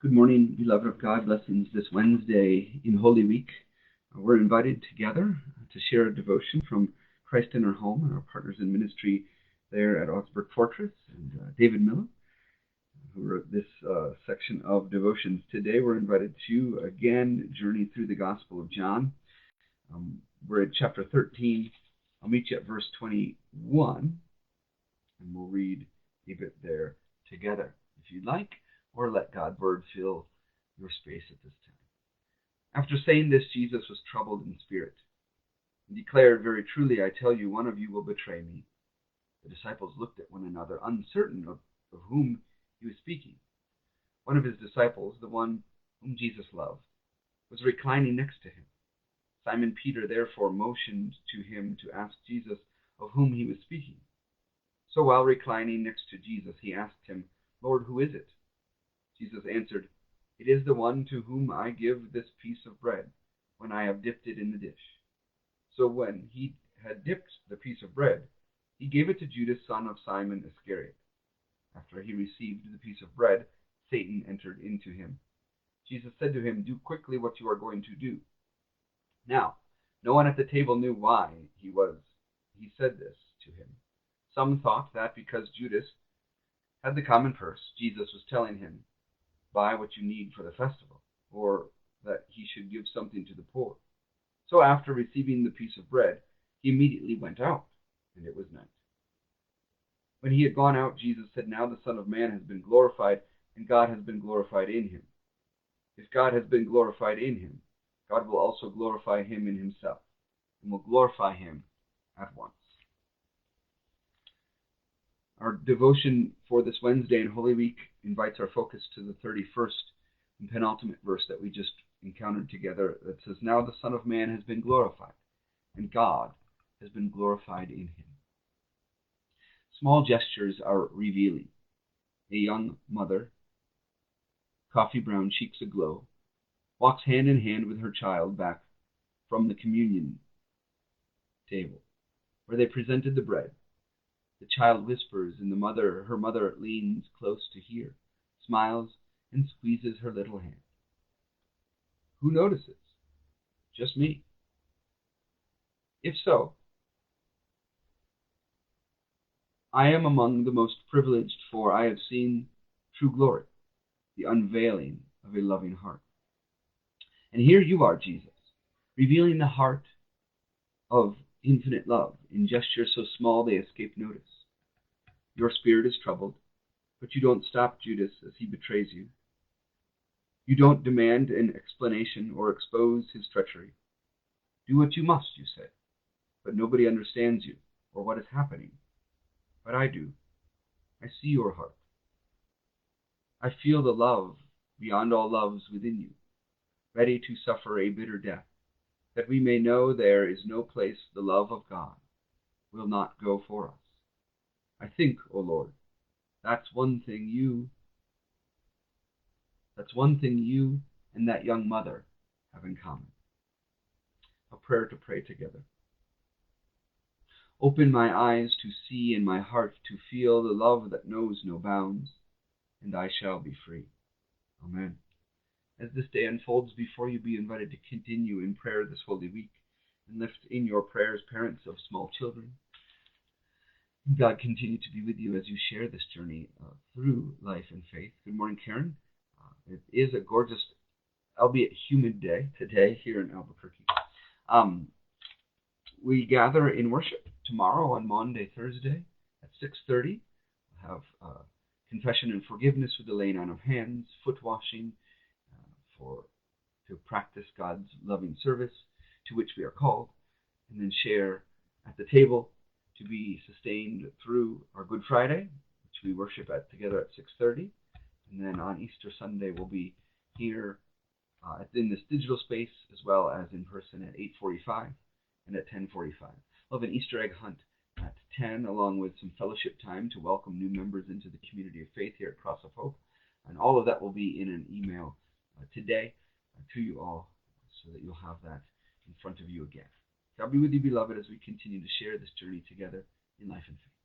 Good morning, beloved of God. Blessings this Wednesday in Holy Week. We're invited together to share a devotion from Christ in Our Home and our partners in ministry there at Augsburg Fortress, and David Miller, who wrote this section of devotions. Today we're invited to again journey through the Gospel of John. We're at chapter 13. I'll meet you at verse 21, and we'll read a bit there together if you'd like, or let God's word fill your space at this time. After saying this, Jesus was troubled in spirit and declared, "Very truly, I tell you, one of you will betray me." The disciples looked at one another, uncertain of whom he was speaking. One of his disciples, the one whom Jesus loved, was reclining next to him. Simon Peter therefore motioned to him to ask Jesus of whom he was speaking. So while reclining next to Jesus, he asked him, "Lord, who is it?" Jesus answered, "It is the one to whom I give this piece of bread when I have dipped it in the dish." So when he had dipped the piece of bread, he gave it to Judas, son of Simon Iscariot. After he received the piece of bread, Satan entered into him. Jesus said to him, "Do quickly what you are going to do." Now, no one at the table knew why he said this to him. Some thought that because Judas had the common purse, Jesus was telling him, "Buy what you need for the festival," or that he should give something to the poor. So after receiving the piece of bread, he immediately went out, and it was night. When he had gone out, Jesus said, "Now the Son of Man has been glorified, and God has been glorified in him. If God has been glorified in him, God will also glorify him in himself, and will glorify him at once." Our devotion for this Wednesday in Holy Week invites our focus to the 31st and penultimate verse that we just encountered together that says, "Now the Son of Man has been glorified, and God has been glorified in him." Small gestures are revealing. A young mother, coffee brown cheeks aglow, walks hand in hand with her child back from the communion table, where they presented the bread. The child whispers, and her mother leans close to hear, smiles, and squeezes her little hand. Who notices? Just me. If so, I am among the most privileged, for I have seen true glory, the unveiling of a loving heart. And here you are, Jesus, revealing the heart of infinite love in gestures so small they escape notice. Your spirit is troubled, but you don't stop Judas as he betrays you. You don't demand an explanation or expose his treachery. Do what you must, you say, but nobody understands you or what is happening. But I do. I see your heart. I feel the love beyond all loves within you, ready to suffer a bitter death, that we may know there is no place the love of God will not go for us. I think, O Lord, that's one thing you and that young mother have in common. A prayer to pray together. Open my eyes to see and my heart to feel the love that knows no bounds, and I shall be free. Amen. As this day unfolds before you, be invited to continue in prayer this Holy Week and lift in your prayers parents of small children. God continue to be with you as you share this journey through life and faith. Good morning, Karen. It is a gorgeous, albeit humid day today here in Albuquerque. We gather in worship tomorrow on Maundy, Thursday at 6:30. We'll have confession and forgiveness with the laying on of hands, foot washing, to practice God's loving service to which we are called, and then share at the table to be sustained through our Good Friday, which we worship together at 6:30. And then on Easter Sunday, we'll be here in this digital space as well as in person at 8:45 and at 10:45. We'll have an Easter egg hunt at 10, along with some fellowship time to welcome new members into the community of faith here at Cross of Hope. And all of that will be in an email today to you all, so that you'll have that in front of you again. God be with you, beloved, as we continue to share this journey together in life and faith.